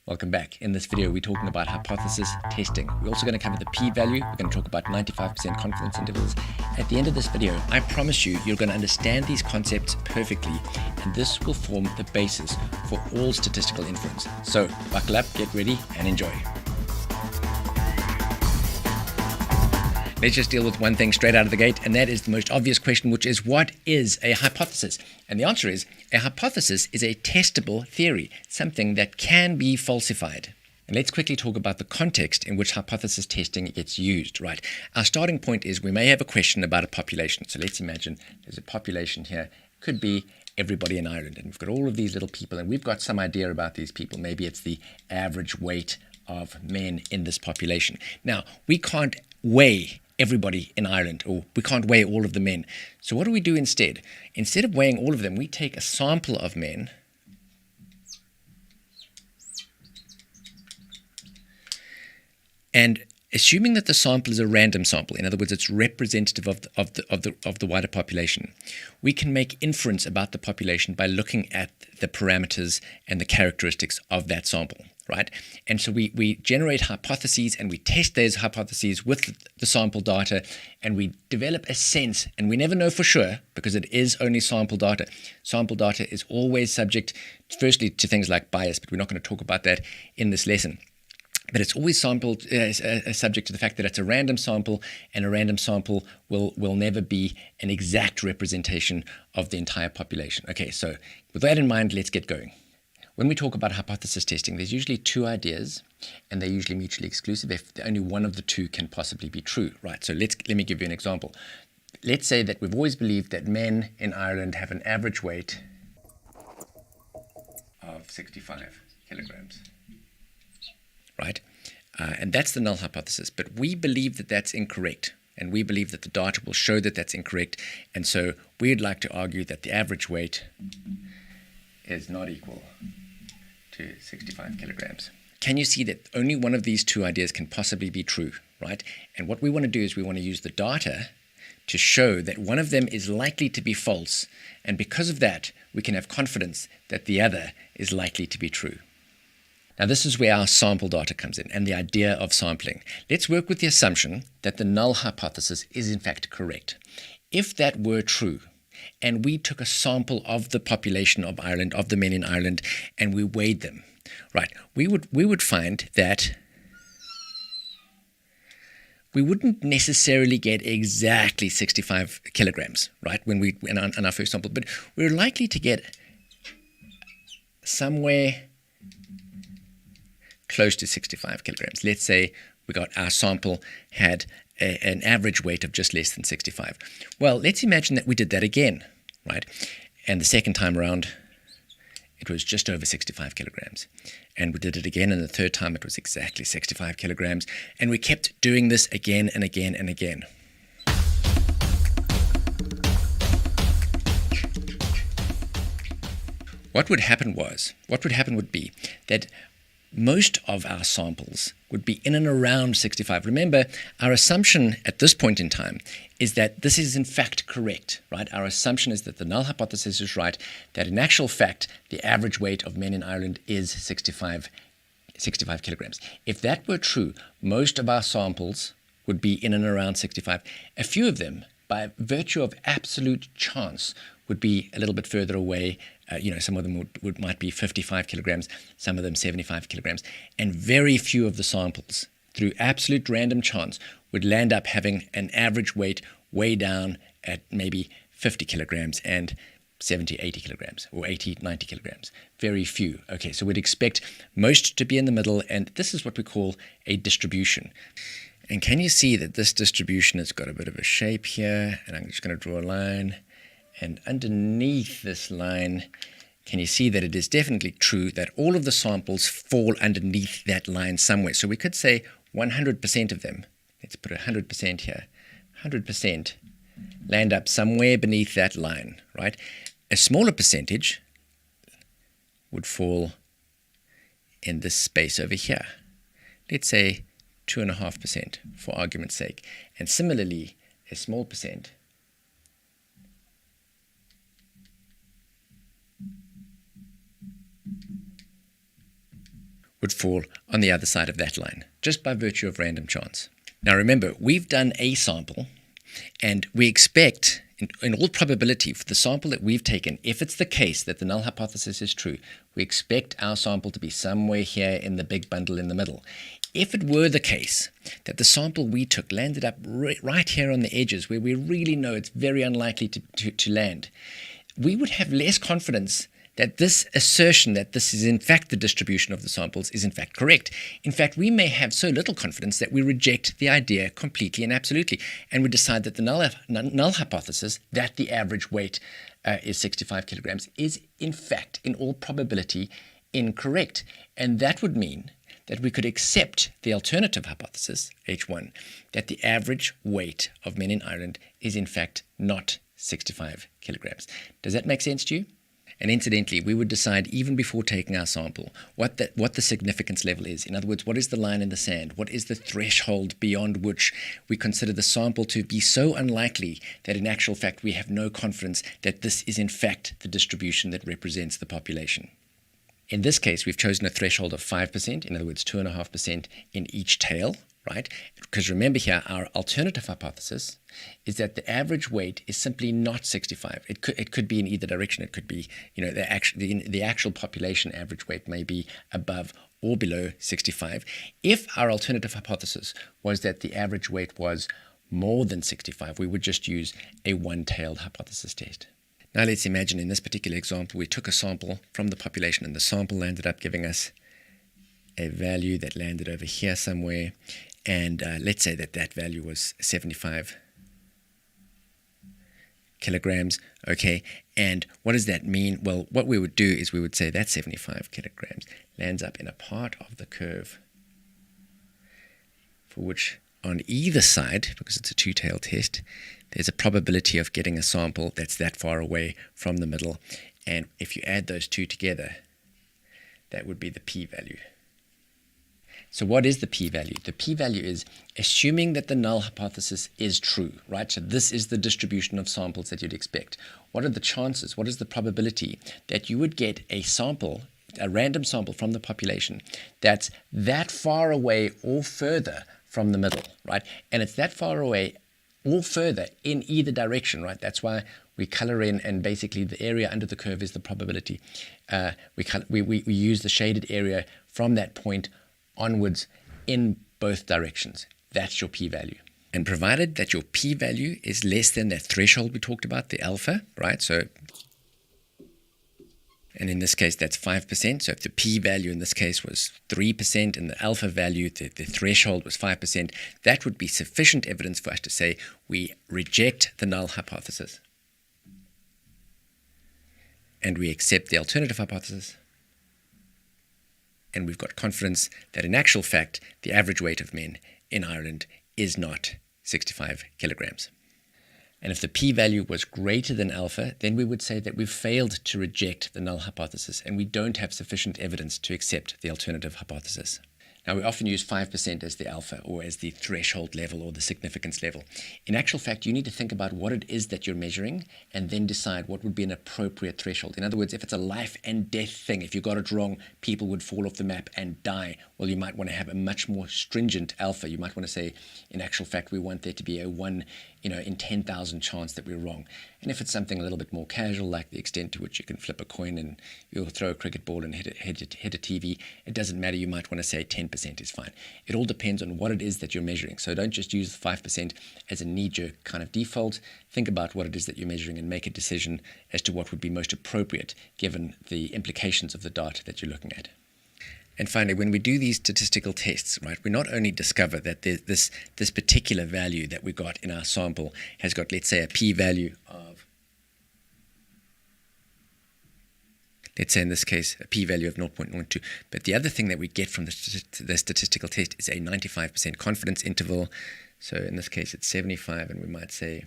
Welcome back. In this video, we're talking about hypothesis testing. We're also going to cover the p-value. We're going to talk about 95% confidence intervals. At the end of this video, I promise you're going to understand these concepts perfectly, and this will form the basis for all statistical inference. So buckle up, get ready, and enjoy. Let's just deal with one thing straight out of the gate, and that is the most obvious question, which is, what is a hypothesis? And the answer is, a hypothesis is a testable theory, something that can be falsified. And let's quickly talk about the context in which hypothesis testing gets used, right? Our starting point is we may have a question about a population. So let's imagine there's a population here. It could be everybody in Ireland, and we've got all of these little people, and we've got some idea about these people. Maybe it's the average weight of men in this population. Now, we can't weigh everybody in Ireland, or we can't weigh all of the men. So what do we do instead? Instead of weighing all of them, we take a sample of men and assuming that the sample is a random sample, in other words, it's representative of the wider population, we can make inference about the population by looking at the parameters and the characteristics of that sample, right? And so we generate hypotheses and we test those hypotheses with the sample data, and we develop a sense, and we never know for sure because it is only sample data. Sample data is always subject, firstly, to things like bias, but we're not going to talk about that in this lesson. But it's always subject to the fact that it's a random sample, and a random sample will never be an exact representation of the entire population. Okay, so with that in mind, let's get going. When we talk about hypothesis testing, there's usually two ideas, and they're usually mutually exclusive if only one of the two can possibly be true, right? So let me give you an example. Let's say that we've always believed that men in Ireland have an average weight of 65 kilograms. Right? And that's the null hypothesis. But we believe that that's incorrect. And we believe that the data will show that that's incorrect. And so we'd like to argue that the average weight is not equal to 65 kilograms. Can you see that only one of these two ideas can possibly be true, right? And what we want to do is we want to use the data to show that one of them is likely to be false. And because of that, we can have confidence that the other is likely to be true. Now, this is where our sample data comes in and the idea of sampling. Let's work with the assumption that the null hypothesis is in fact correct. If that were true, and we took a sample of the population of Ireland, of the men in Ireland, and we weighed them, right, we would find that we wouldn't necessarily get exactly 65 kilograms, right, when we in our first sample, but we're likely to get somewhere close to 65 kilograms. Let's say our sample had an average weight of just less than 65. Well, let's imagine that we did that again, right? And the second time around, it was just over 65 kilograms. And we did it again, and the third time it was exactly 65 kilograms. And we kept doing this again and again and again. What would happen would be that most of our samples would be in and around 65. Remember, our assumption at this point in time is that this is in fact correct, right? Our assumption is that the null hypothesis is right, that in actual fact, the average weight of men in Ireland is 65 kilograms. If that were true, most of our samples would be in and around 65. A few of them, by virtue of absolute chance, would be a little bit further away. Some of them might be 55 kilograms, some of them 75 kilograms. And very few of the samples, through absolute random chance, would land up having an average weight way down at maybe 50 kilograms and 70, 80 kilograms, or 80, 90 kilograms. Very few. Okay, so we'd expect most to be in the middle, and this is what we call a distribution. And can you see that this distribution has got a bit of a shape here? And I'm just going to draw a line. And underneath this line, can you see that it is definitely true that all of the samples fall underneath that line somewhere? So we could say 100% of them, let's put 100% here, 100% land up somewhere beneath that line, right? A smaller percentage would fall in this space over here. Let's say 2.5% for argument's sake. And similarly, a small percent would fall on the other side of that line, just by virtue of random chance. Now remember, we've done a sample, and we expect, in all probability, for the sample that we've taken, if it's the case that the null hypothesis is true, we expect our sample to be somewhere here in the big bundle in the middle. If it were the case that the sample we took landed up right here on the edges, where we really know it's very unlikely to land, we would have less confidence that this assertion that this is in fact the distribution of the samples is in fact correct. In fact, we may have so little confidence that we reject the idea completely and absolutely, and we decide that the null hypothesis, that the average weight is 65 kilograms, is in fact, in all probability, incorrect. And that would mean that we could accept the alternative hypothesis, H1, that the average weight of men in Ireland is in fact not 65 kilograms. Does that make sense to you? And incidentally, we would decide even before taking our sample what the significance level is. In other words, what is the line in the sand? What is the threshold beyond which we consider the sample to be so unlikely that in actual fact we have no confidence that this is in fact the distribution that represents the population? In this case, we've chosen a threshold of 5%, in other words, 2.5% in each tail, right? Because remember here, our alternative hypothesis is that the average weight is simply not 65. It could be in either direction. It could be, the actual population average weight may be above or below 65. If our alternative hypothesis was that the average weight was more than 65, we would just use a one-tailed hypothesis test. Now let's imagine in this particular example, we took a sample from the population and the sample landed up giving us a value that landed over here somewhere. And let's say that value was 75 kilograms, okay? And what does that mean? Well, what we would do is we would say that 75 kilograms lands up in a part of the curve for which on either side, because it's a two-tailed test, there's a probability of getting a sample that's that far away from the middle. And if you add those two together, that would be the p-value. So what is the p-value? The p-value is assuming that the null hypothesis is true, right? So this is the distribution of samples that you'd expect. What are the chances? What is the probability that you would get a sample, a random sample from the population that's that far away or further from the middle, right? And it's that far away or further in either direction, right? That's why we color in, and basically the area under the curve is the probability. We use the shaded area from that point onwards in both directions. That's your p-value. And provided that your p-value is less than that threshold we talked about, the alpha, right? So, and in this case, that's 5%. So if the p-value in this case was 3% and the alpha value, the threshold was 5%, that would be sufficient evidence for us to say we reject the null hypothesis and we accept the alternative hypothesis. And we've got confidence that in actual fact, the average weight of men in Ireland is not 65 kilograms. And if the p-value was greater than alpha, then we would say that we've failed to reject the null hypothesis and we don't have sufficient evidence to accept the alternative hypothesis. Now, we often use 5% as the alpha or as the threshold level or the significance level. In actual fact, you need to think about what it is that you're measuring and then decide what would be an appropriate threshold. In other words, if it's a life and death thing, if you got it wrong, people would fall off the map and die. Well, you might want to have a much more stringent alpha. You might want to say, in actual fact, we want there to be a 1 in 10,000 chance that we're wrong. And if it's something a little bit more casual, like the extent to which you can flip a coin and you'll throw a cricket ball and hit a TV, it doesn't matter. You might want to say 10% is fine. It all depends on what it is that you're measuring. So don't just use 5% as a knee-jerk kind of default. Think about what it is that you're measuring and make a decision as to what would be most appropriate given the implications of the data that you're looking at. And finally, when we do these statistical tests, right, we not only discover that this particular value that we got in our sample has got, let's say, a p-value of, let's say in this case, a p-value of 0.12. But the other thing that we get from the statistical test is a 95% confidence interval. So in this case, it's 75, and we might say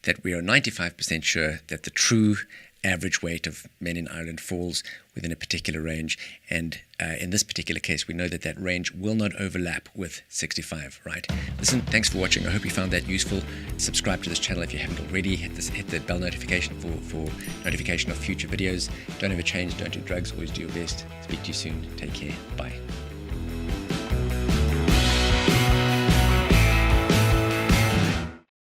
that we are 95% sure that the true average weight of men in Ireland falls within a particular range. And in this particular case, we know that that range will not overlap with 65, right? Listen, thanks for watching. I hope you found that useful. Subscribe to this channel if you haven't already. Hit the bell notification for notification of future videos. Don't ever change, don't do drugs, always do your best. Speak to you soon. Take care. Bye.